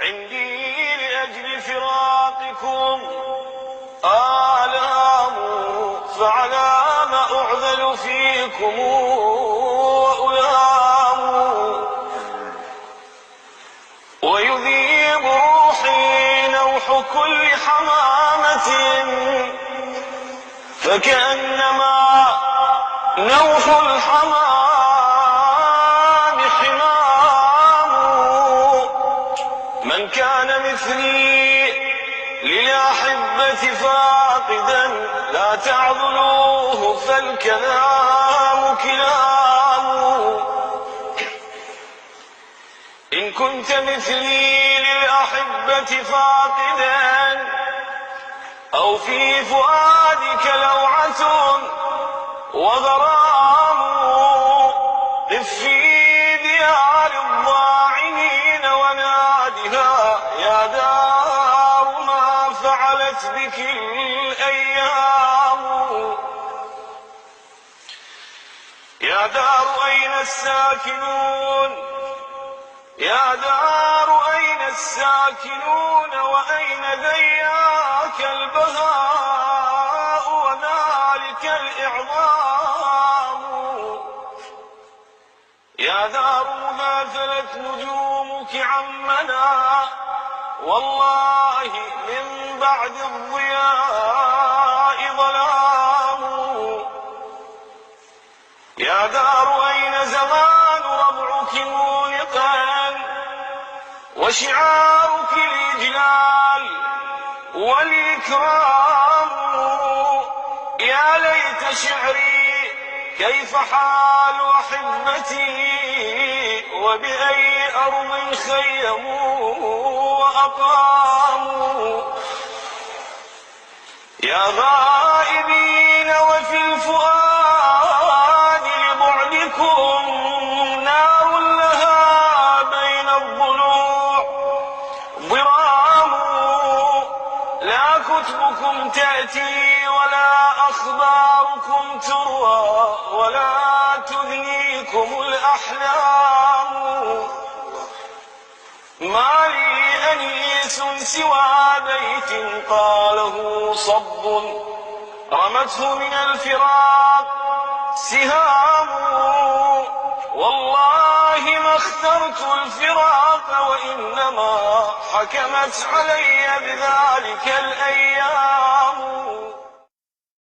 عندي لأجل فراقكم آلام، فعلى ما أعذل فيكم وألام، ويذيب روحي نوح كل حمامة، فكأنما نوح الحمام حمام. من كان مثلي للأحبة فاقدا لا تعذلوه فالكلام كلام. إن كنت مثلي للأحبة فاقدا أو في فؤادك لوعة وغرام، قف في ديار الضاعنين ونادها يا دار ما فعلت بك الأيام. يا دار أين الساكنون، يا دار أين الساكنون، وأين ذياك البهاء وذلك الإعظام. يا دار ماثلت نجومك عمنا، والله من بعد الضياء ظلام. يا دار أين زمان ربعك مونقا، وشعارك الإجلال والإكرام. يا ليت شعري كيف حال أحبتي، وبأي أرض خيموا وأقاموا. يا غائبين وفي الفؤاد لبعدكم نار لها بين الضلوع ضرام. لا كتبكم تأتي ولا أخباركم تروى، ولا تذنيكم الأحلام. ما لي أنيس سوى بيت قاله صب، رمته من الفراق سهام. والله ما اخترت الفراق، وإنما حكمت علي بذلك الأيام.